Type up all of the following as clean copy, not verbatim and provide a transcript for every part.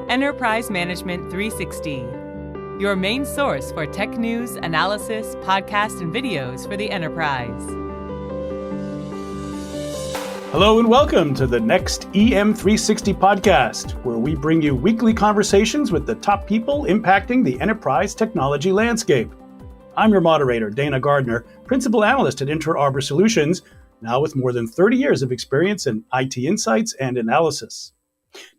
Enterprise Management 360, your main source for tech news, analysis, podcasts, and videos for the enterprise. Hello and welcome to the next EM360 Podcast, where we bring you weekly conversations with the top people impacting the enterprise technology landscape. I'm your moderator, Dana Gardner, Principal Analyst at Interarbor Solutions, now with more than 30 years of experience in IT insights and analysis.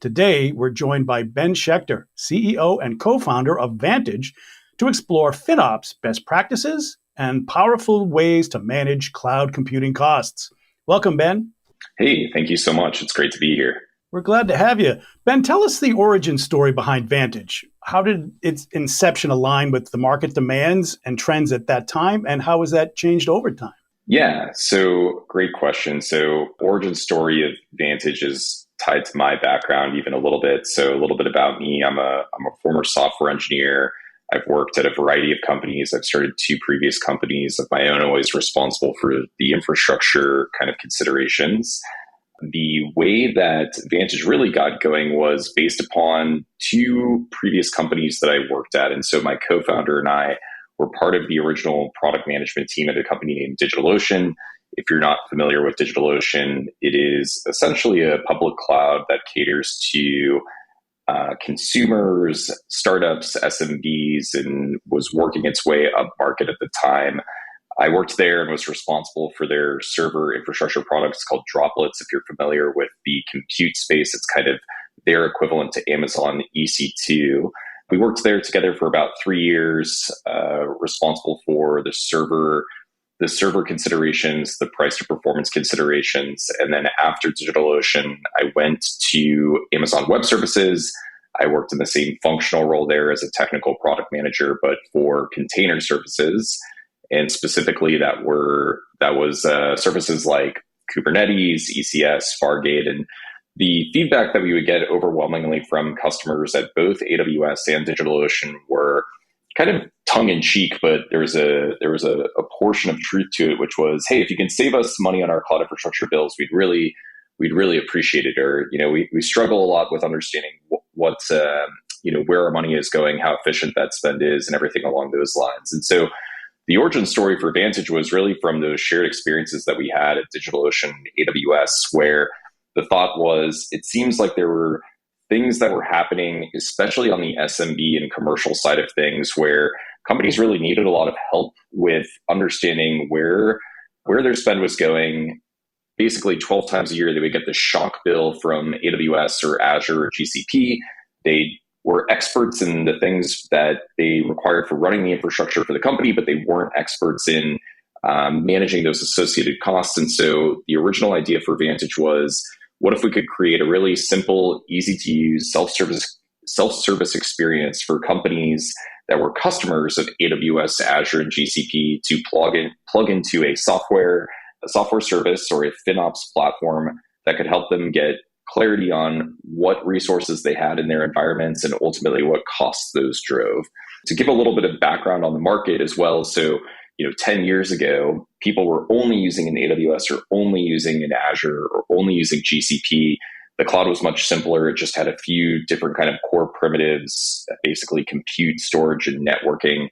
Today, we're joined by Ben Schaechter, CEO and co-founder of Vantage, to explore FinOps best practices and powerful ways to manage cloud computing costs. Welcome, Ben. Hey, thank you so much. It's great to be here. We're glad to have you. Ben, tell us the origin story behind Vantage. How did its inception align with the market demands and trends at that time, and how has that changed over time? Yeah, so great question. So origin story of Vantage is tied to my background even a little bit. So a little bit about me. I'm a former software engineer. I've worked at a variety of companies. I've started 2 previous companies of my own, always responsible for the infrastructure kind of considerations. The way that Vantage really got going was based upon 2 previous companies that I worked at. And so my co-founder and I were part of the original product management team at a company named DigitalOcean. If you're not familiar with DigitalOcean, it is essentially a public cloud that caters to consumers, startups, SMBs, and was working its way up market at the time. I worked there and was responsible for their server infrastructure products called Droplets. If you're familiar with the compute space, it's kind of their equivalent to Amazon EC2. We worked there together for about 3 years, responsible for the server considerations, the price to performance considerations. And then after DigitalOcean, I went to Amazon Web Services. I worked in the same functional role there as a technical product manager, but for container services. And specifically that was services like Kubernetes, ECS, Fargate. And the feedback that we would get overwhelmingly from customers at both AWS and DigitalOcean were kind of tongue-in-cheek, but there was a portion of truth to it, which was, hey, if you can save us money on our cloud infrastructure bills, we'd really appreciate it. Or, we struggle a lot with understanding what where our money is going, how efficient that spend is, and everything along those lines. And so the origin story for Vantage was really from those shared experiences that we had at DigitalOcean AWS, where the thought was, it seems like there were things that were happening, especially on the SMB and commercial side of things, where companies really needed a lot of help with understanding where their spend was going. Basically, 12 times a year, they would get the shock bill from AWS or Azure or GCP. They were experts in the things that they required for running the infrastructure for the company, but they weren't experts in managing those associated costs. And so the original idea for Vantage was, what if we could create a really simple, easy-to-use self-service experience for companies that were customers of AWS, Azure, and GCP to plug into a software service or a FinOps platform that could help them get clarity on what resources they had in their environments and ultimately what costs those drove. To give a little bit of background on the market as well, so 10 years ago, people were only using an AWS or only using an Azure or only using GCP. The cloud was much simpler. It just had a few different kind of core primitives, basically compute, storage, and networking.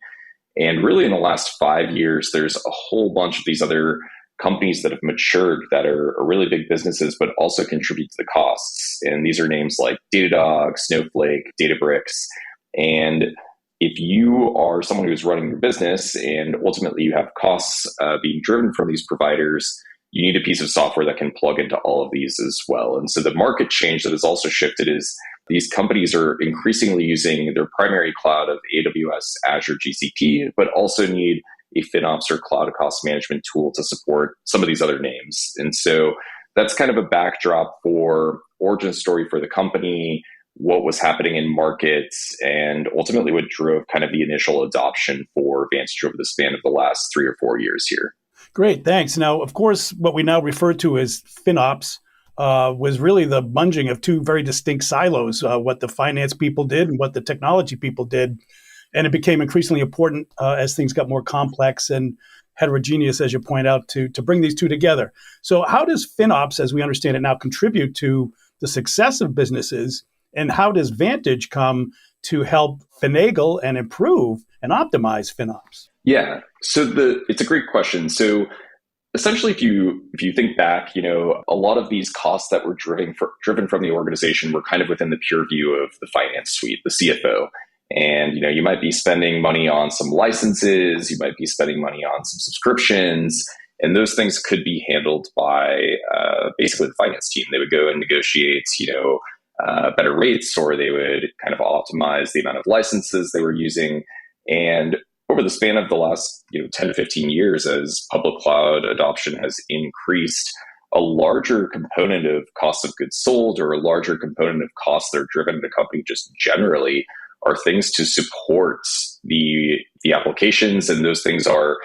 And really in the last 5 years, there's a whole bunch of these other companies that have matured that are really big businesses, but also contribute to the costs. And these are names like Datadog, Snowflake, Databricks. And if you are someone who's running your business and ultimately you have costs being driven from these providers, you need a piece of software that can plug into all of these as well. And so the market change that has also shifted is these companies are increasingly using their primary cloud of AWS, Azure, GCP, but also need a FinOps or cloud cost management tool to support some of these other names. And so that's kind of a backdrop for origin story for the company, what was happening in markets, and ultimately what drove kind of the initial adoption for Vantage over the span of the last 3 or 4 years here. Great, thanks. Now, of course, what we now refer to as FinOps was really the bunging of 2 very distinct silos, what the finance people did and what the technology people did. And it became increasingly important as things got more complex and heterogeneous, as you point out, to bring these 2 together. So how does FinOps, as we understand it now, contribute to the success of businesses And how does Vantage come to help finagle and improve and optimize FinOps? Yeah, so it's a great question. So essentially, if you think back, a lot of these costs that were driven from the organization were kind of within the purview of the finance suite, the CFO. And you might be spending money on some licenses, you might be spending money on some subscriptions, and those things could be handled by basically the finance team. They would go and negotiate, better rates, or they would kind of optimize the amount of licenses they were using. And over the span of the last 10 to 15 years, as public cloud adoption has increased, a larger component of cost of goods sold, or a larger component of costs that are driven in the company just generally, are things to support the applications. And those things are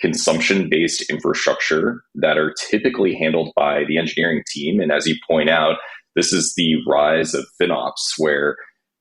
consumption-based infrastructure that are typically handled by the engineering team. And as you point out, this is the rise of FinOps, where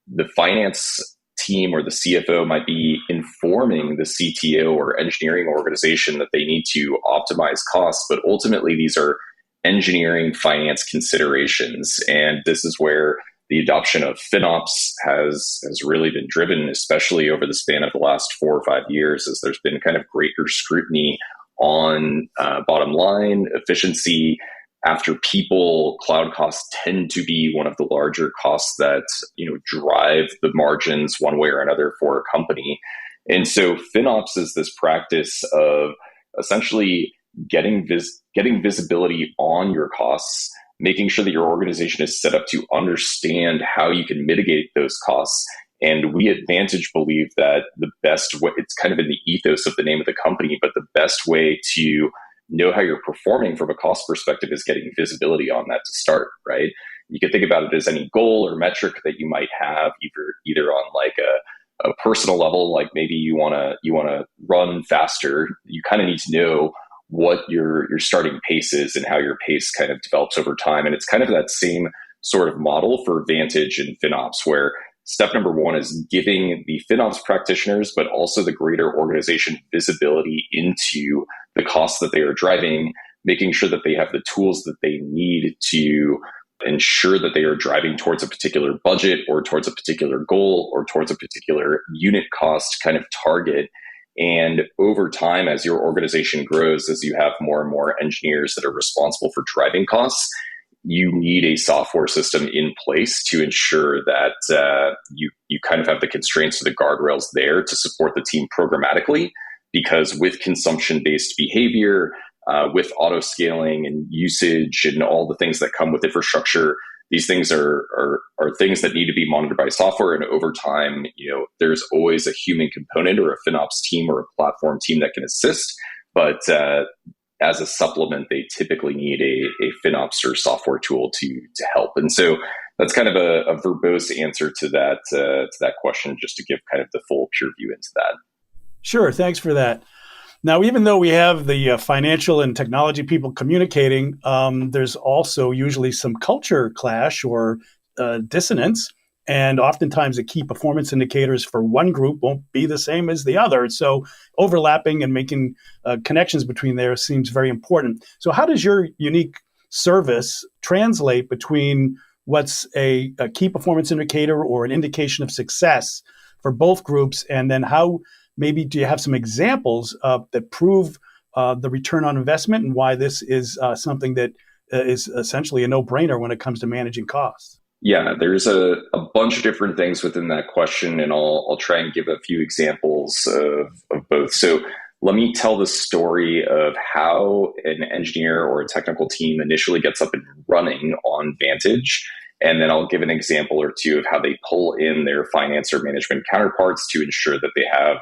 the finance team or the CFO might be informing the CTO or engineering organization that they need to optimize costs, but ultimately these are engineering finance considerations. And this is where the adoption of FinOps has really been driven, especially over the span of the last 4 or 5 years, as there's been kind of greater scrutiny on bottom line efficiency. After people, cloud costs tend to be one of the larger costs that drive the margins one way or another for a company. And so FinOps is this practice of essentially getting visibility on your costs, making sure that your organization is set up to understand how you can mitigate those costs. And we at Vantage believe that the best way, it's kind of in the ethos of the name of the company, but the best way to know how you're performing from a cost perspective is getting visibility on that to start, right? You can think about it as any goal or metric that you might have, either on like a personal level, like maybe you want to run faster. You kind of need to know what your starting pace is and how your pace kind of develops over time. And it's kind of that same sort of model for Vantage and FinOps, where step number one is giving the FinOps practitioners, but also the greater organization, visibility into the costs that they are driving, making sure that they have the tools that they need to ensure that they are driving towards a particular budget or towards a particular goal or towards a particular unit cost kind of target. And over time, as your organization grows, as you have more and more engineers that are responsible for driving costs, you need a software system in place to ensure that you kind of have the constraints or the guardrails there to support the team programmatically. Because with consumption-based behavior, with auto scaling and usage and all the things that come with infrastructure, these things are things that need to be monitored by software. And over time, there's always a human component or a FinOps team or a platform team that can assist. But as a supplement, they typically need a FinOps or software tool to help. And so that's kind of a verbose answer to that question, just to give kind of the full pure view into that. Sure. Thanks for that. Now, even though we have the financial and technology people communicating, there's also usually some culture clash or dissonance. And oftentimes the key performance indicators for one group won't be the same as the other. So overlapping and making connections between there seems very important. So how does your unique service translate between what's a key performance indicator or an indication of success for both groups, and then how maybe do you have some examples that prove the return on investment and why this is something that is essentially a no-brainer when it comes to managing costs? Yeah, there's a bunch of different things within that question, and I'll try and give a few examples of both. So let me tell the story of how an engineer or a technical team initially gets up and running on Vantage. And then I'll give an example or two of how they pull in their finance or management counterparts to ensure that they have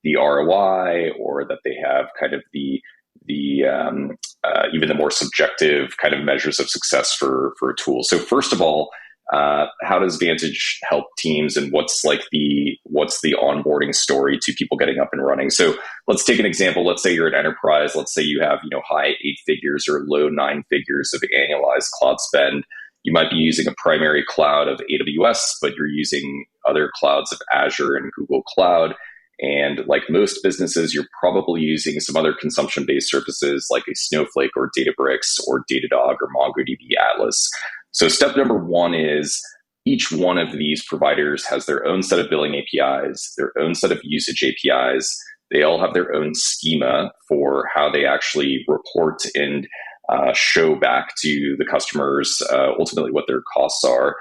the ROI, or that they have kind of the even the more subjective kind of measures of success for a tool. So first of all, how does Vantage help teams, and what's the onboarding story to people getting up and running? So let's take an example. Let's say you're an enterprise. Let's say you have high 8 figures or low 9 figures of annualized cloud spend. You might be using a primary cloud of AWS, but you're using other clouds of Azure and Google Cloud. And like most businesses, you're probably using some other consumption-based services like a Snowflake or Databricks or Datadog or MongoDB Atlas. So step number one is each one of these providers has their own set of billing APIs, their own set of usage APIs. They all have their own schema for how they actually report and show back to the customers ultimately what their costs are.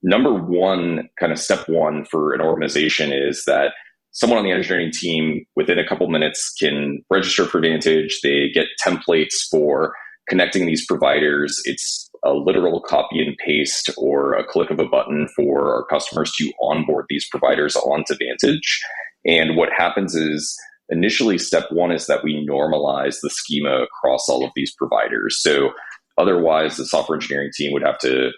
Number one, kind of step one for an organization is that someone on the engineering team within a couple minutes can register for Vantage. They get templates for connecting these providers. It's a literal copy and paste or a click of a button for our customers to onboard these providers onto Vantage. And what happens is initially step one is that we normalize the schema across all of these providers. So otherwise the software engineering team would have to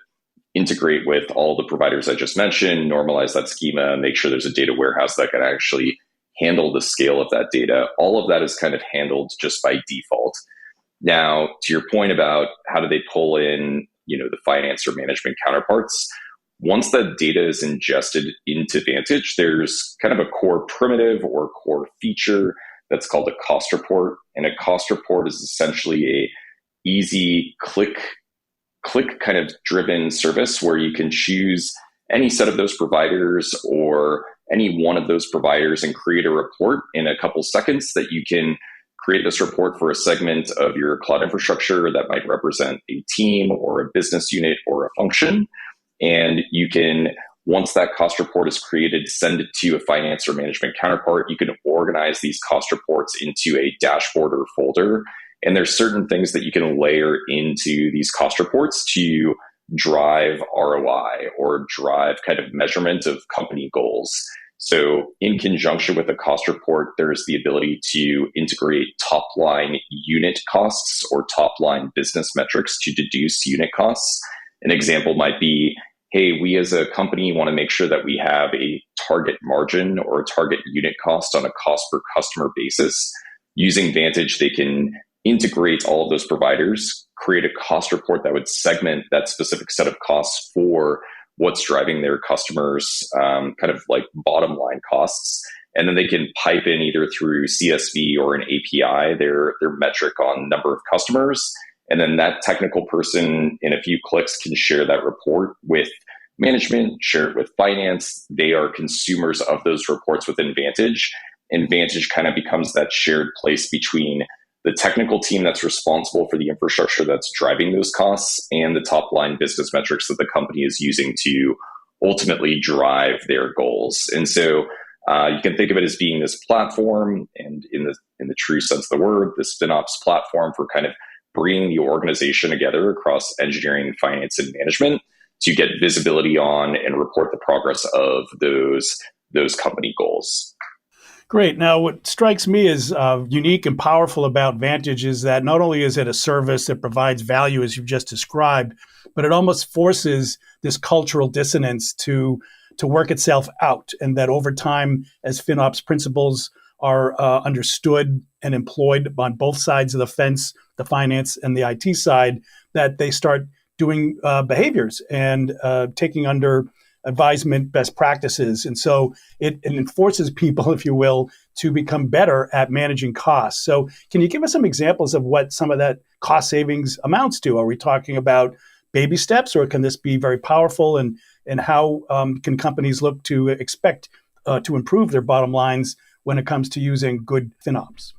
integrate with all the providers I just mentioned, normalize that schema, make sure there's a data warehouse that can actually handle the scale of that data. All of that is kind of handled just by default. Now, to your point about how do they pull in, the finance or management counterparts, once that data is ingested into Vantage, there's kind of a core primitive or core feature that's called a cost report. And a cost report is essentially a easy click kind of driven service where you can choose any set of those providers or any one of those providers and create a report in a couple seconds that you can create this report for a segment of your cloud infrastructure that might represent a team or a business unit or a function. And you can, once that cost report is created, send it to a finance or management counterpart. You can organize these cost reports into a dashboard or folder. And there's certain things that you can layer into these cost reports to drive ROI or drive kind of measurement of company goals. So in conjunction with a cost report, there's the ability to integrate top line unit costs or top line business metrics to deduce unit costs. An example might be, hey, we as a company want to make sure that we have a target margin or a target unit cost on a cost per customer basis. Using Vantage, they can integrate all of those providers, create a cost report that would segment that specific set of costs for what's driving their customers' kind of like bottom line costs. And then they can pipe in either through CSV or an API, their metric on number of customers. And then that technical person in a few clicks can share that report with management, share it with finance. They are consumers of those reports within Vantage. And Vantage kind of becomes that shared place between the technical team that's responsible for the infrastructure that's driving those costs and the top line business metrics that the company is using to ultimately drive their goals. And so you can think of it as being this platform, and in the true sense of the word, this FinOps platform for kind of bringing the organization together across engineering, finance, and management to get visibility on and report the progress of those company goals. Great. Now, what strikes me as unique and powerful about Vantage is that not only is it a service that provides value, as you've just described, but it almost forces this cultural dissonance to work itself out. And that over time, as FinOps principles are understood and employed on both sides of the fence, the finance and the IT side, that they start doing behaviors and taking under advisement best practices. And so it enforces people, if you will, to become better at managing costs. So can you give us some examples of what some of that cost savings amounts to? Are we talking about baby steps, or can this be very powerful? And how can companies look to expect to improve their bottom lines when it comes to using good FinOps?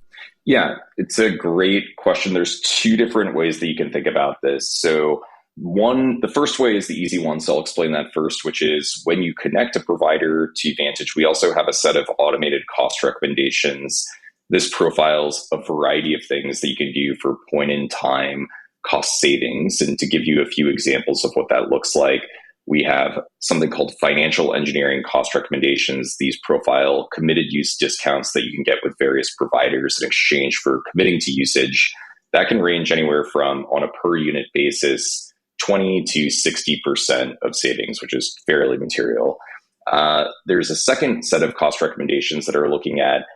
Yeah, it's a great question. There's two different ways that you can think about this. So the first way is the easy one, so I'll explain that first, which is when you connect a provider to Vantage, we also have a set of automated cost recommendations. This profiles a variety of things that you can do for point-in-time cost savings. And to give you a few examples of what that looks like, we have something called financial engineering cost recommendations. These profile committed use discounts that you can get with various providers in exchange for committing to usage. That can range anywhere from, on a per unit basis, 20 to 60% of savings, which is fairly material. There's a second set of cost recommendations that are looking at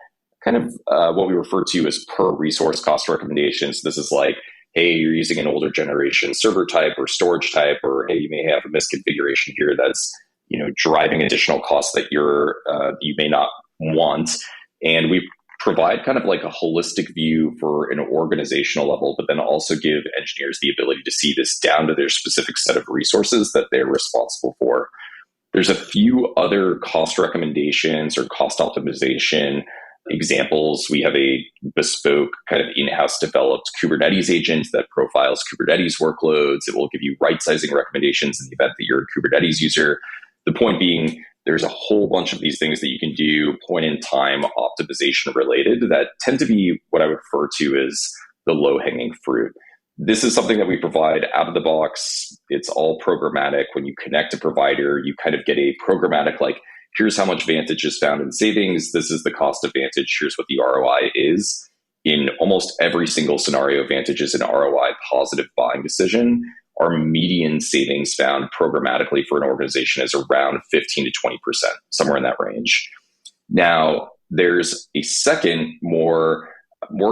kind of what we refer to as per resource cost recommendations. This is like, hey, you're using an older generation server type or storage type, or hey, you may have a misconfiguration here that's driving additional costs that you may not want. And we provide kind of like a holistic view for an organizational level, but then also give engineers the ability to see this down to their specific set of resources that they're responsible for. There's a few other cost recommendations or cost optimization examples. We have a bespoke kind of in-house developed Kubernetes agent that profiles Kubernetes workloads. It will give you right-sizing recommendations in the event that you're a Kubernetes user. The point being, there's a whole bunch of these things that you can do point-in-time optimization related that tend to be what I would refer to as the low-hanging fruit. This is something that we provide out of the box. It's all programmatic. When you connect a provider, you kind of get a programmatic, like, here's how much Vantage is found in savings. This is the cost of Vantage. Here's what the ROI is. In almost every single scenario, Vantage is an ROI positive buying decision. Our median savings found programmatically for an organization is around 15 to 20%, somewhere in that range. Now, there's a second, more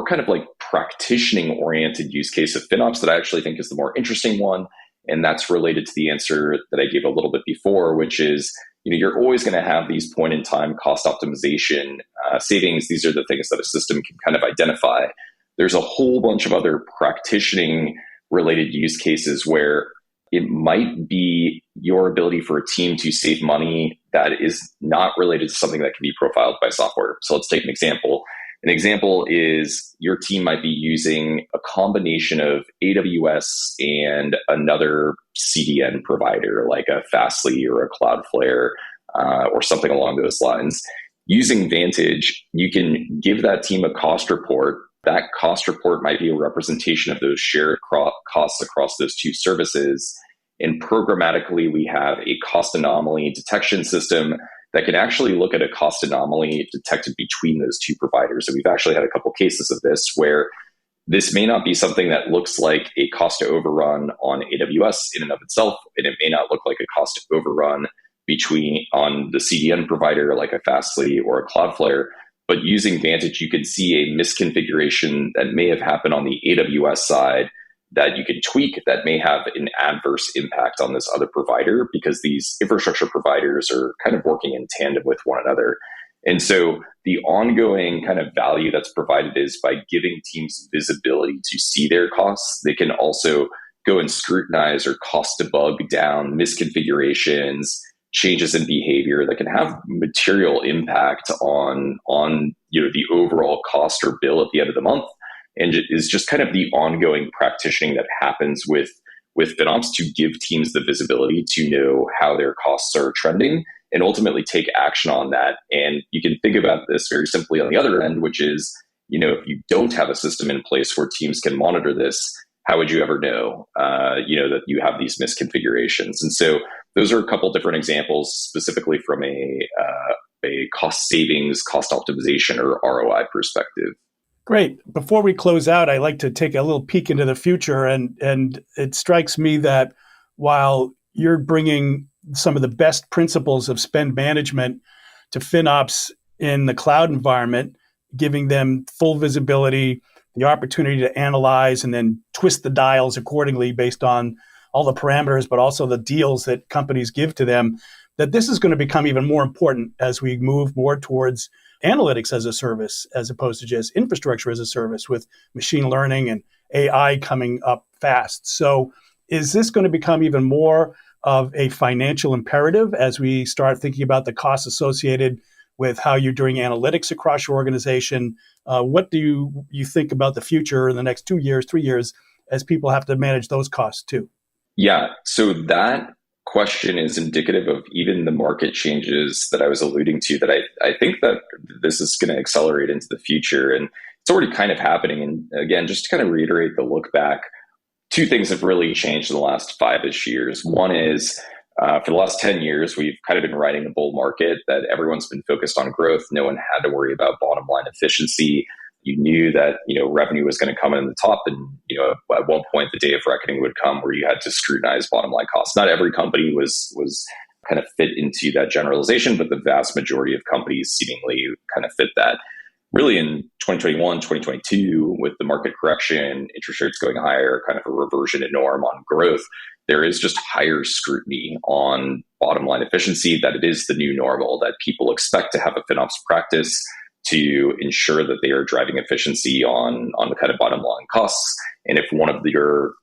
kind of like practitioner-oriented use case of FinOps that I actually think is the more interesting one. And that's related to the answer that I gave a little bit before, which is, you're always going to have these point-in-time cost optimization savings. These are the things that a system can kind of identify. There's a whole bunch of other practitioner-related use cases where it might be your ability for a team to save money that is not related to something that can be profiled by software. So let's take an example. An example is your team might be using a combination of AWS and another CDN provider like a Fastly or a Cloudflare or something along those lines. Using Vantage, you can give that team a cost report. That cost report might be a representation of those shared costs across those two services. And programmatically, we have a cost anomaly detection system that can actually look at a cost anomaly detected between those two providers. And we've actually had a couple cases of this where this may not be something that looks like a cost to overrun on AWS in and of itself, and it may not look like a cost to overrun on the CDN provider like a Fastly or a Cloudflare. But using Vantage, you can see a misconfiguration that may have happened on the AWS side that you can tweak that may have an adverse impact on this other provider, because these infrastructure providers are kind of working in tandem with one another. And so the ongoing kind of value that's provided is by giving teams visibility to see their costs. They can also go and scrutinize or cost debug down misconfigurations, changes in behavior that can have material impact on the overall cost or bill at the end of the month. And it is just kind of the ongoing practicing that happens with FinOps to give teams the visibility to know how their costs are trending and ultimately take action on that. And you can think about this very simply on the other end, which is, if you don't have a system in place where teams can monitor this, how would you ever know, that you have these misconfigurations? And so those are a couple different examples specifically from a cost savings, cost optimization, or ROI perspective. Great. Before we close out, I'd like to take a little peek into the future. And it strikes me that while you're bringing some of the best principles of spend management to FinOps in the cloud environment, giving them full visibility, the opportunity to analyze and then twist the dials accordingly based on all the parameters, but also the deals that companies give to them, that this is going to become even more important as we move more towards analytics as a service, as opposed to just infrastructure as a service, with machine learning and AI coming up fast. So is this going to become even more of a financial imperative as we start thinking about the costs associated with how you're doing analytics across your organization? What do you think about the future in the next 2 years, 3 years, as people have to manage those costs too? Yeah, so that question is indicative of even the market changes that I was alluding to, that I think that this is going to accelerate into the future. And it's already kind of happening. And again, just to kind of reiterate the look back, two things have really changed in the last 5-ish years. One is for the last 10 years, we've kind of been riding a bull market that everyone's been focused on growth. No one had to worry about bottom line efficiency. You knew that, revenue was going to come in the top, and, at one point the day of reckoning would come where you had to scrutinize bottom line costs. Not every company was kind of fit into that generalization, but the vast majority of companies seemingly kind of fit that. Really in 2021, 2022, with the market correction, interest rates going higher, kind of a reversion to norm on growth, there is just higher scrutiny on bottom line efficiency, that it is the new normal, that people expect to have a FinOps practice to ensure that they are driving efficiency on the kind of bottom line costs. And if one of your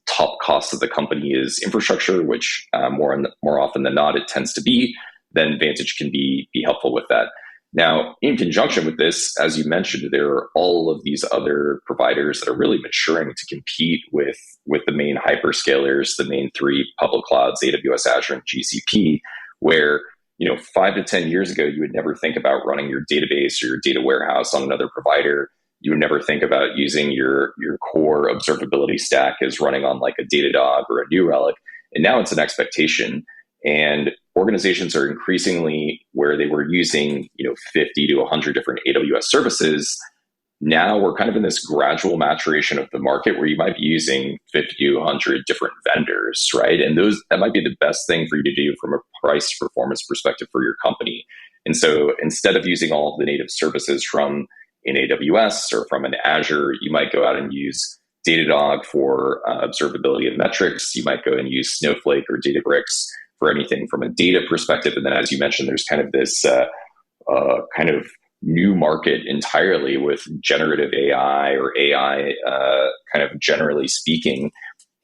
top costs of the company is infrastructure, which more often than not it tends to be, then Vantage can be helpful with that. Now, in conjunction with this, as you mentioned, there are all of these other providers that are really maturing to compete with the main hyperscalers, the main three public clouds, AWS, Azure, and GCP, where 5 to 10 years ago, you would never think about running your database or your data warehouse on another provider. You would never think about using your core observability stack as running on like a Datadog or a New Relic. And now it's an expectation. And organizations are increasingly where they were using 50 to 100 different AWS services. Now we're kind of in this gradual maturation of the market where you might be using 50 to 100 different vendors, right? And that might be the best thing for you to do from a price performance perspective for your company. And so instead of using all of the native services from an AWS or from an Azure, you might go out and use Datadog for observability and metrics. You might go and use Snowflake or Databricks for anything from a data perspective. And then, as you mentioned, there's kind of this kind of new market entirely with generative AI or AI kind of generally speaking.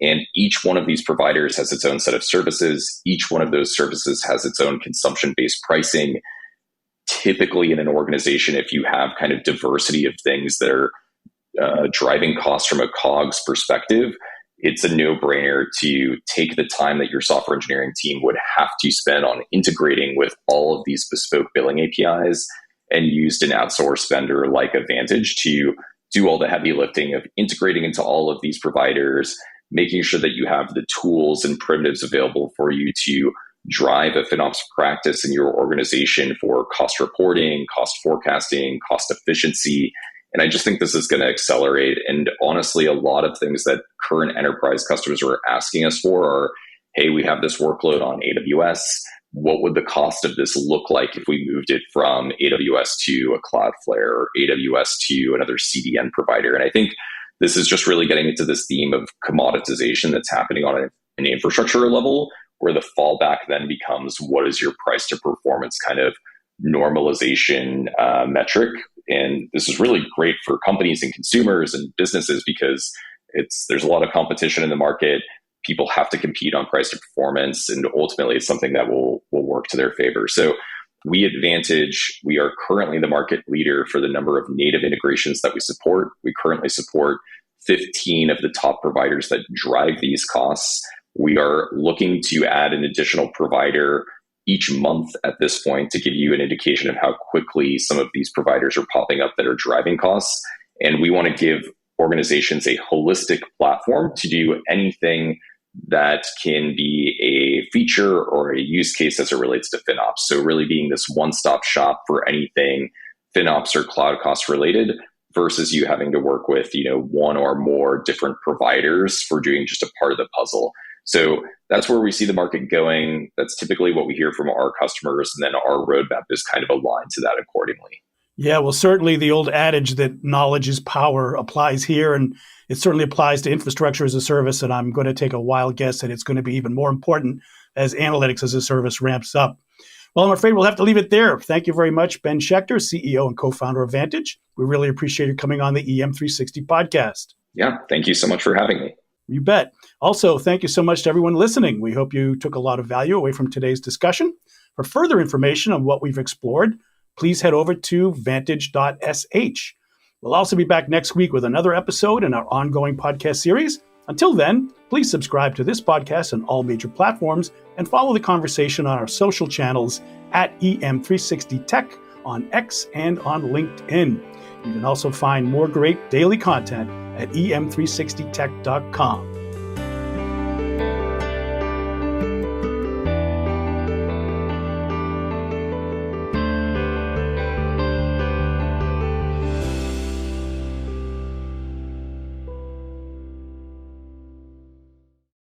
And each one of these providers has its own set of services. Each one of those services has its own consumption-based pricing. Typically in an organization, if you have kind of diversity of things that are driving costs from a COGS perspective, it's a no-brainer to take the time that your software engineering team would have to spend on integrating with all of these bespoke billing APIs and used an outsourced vendor like Vantage to do all the heavy lifting of integrating into all of these providers, making sure that you have the tools and primitives available for you to drive a FinOps practice in your organization for cost reporting, cost forecasting, cost efficiency. And I just think this is going to accelerate. And honestly, a lot of things that current enterprise customers are asking us for are, hey, we have this workload on AWS. What would the cost of this look like if we moved it from AWS to a Cloudflare or AWS to another CDN provider? And I think this is just really getting into this theme of commoditization that's happening on an infrastructure level, where the fallback then becomes, what is your price to performance kind of normalization metric? And this is really great for companies and consumers and businesses because there's a lot of competition in the market. People have to compete on price to performance, and ultimately it's something that will work to their favor. So we at Vantage, we are currently the market leader for the number of native integrations that we support. We currently support 15 of the top providers that drive these costs. We are looking to add an additional provider each month at this point to give you an indication of how quickly some of these providers are popping up that are driving costs. And we want to give organizations a holistic platform to do anything that can be a feature or a use case as it relates to FinOps. So really being this one-stop shop for anything FinOps or cloud cost related versus you having to work with, one or more different providers for doing just a part of the puzzle. So that's where we see the market going. That's typically what we hear from our customers. And then our roadmap is kind of aligned to that accordingly. Yeah, well, certainly the old adage that knowledge is power applies here. And it certainly applies to infrastructure as a service. And I'm going to take a wild guess that it's going to be even more important as analytics as a service ramps up. Well, I'm afraid we'll have to leave it there. Thank you very much, Ben Schaechter, CEO and co-founder of Vantage. We really appreciate you coming on the EM360 podcast. Yeah, thank you so much for having me. You bet. Also, thank you so much to everyone listening. We hope you took a lot of value away from today's discussion. For further information on what we've explored, please head over to vantage.sh. We'll also be back next week with another episode in our ongoing podcast series. Until then, please subscribe to this podcast on all major platforms and follow the conversation on our social channels at EM360 Tech on X and on LinkedIn. You can also find more great daily content at em360tech.com.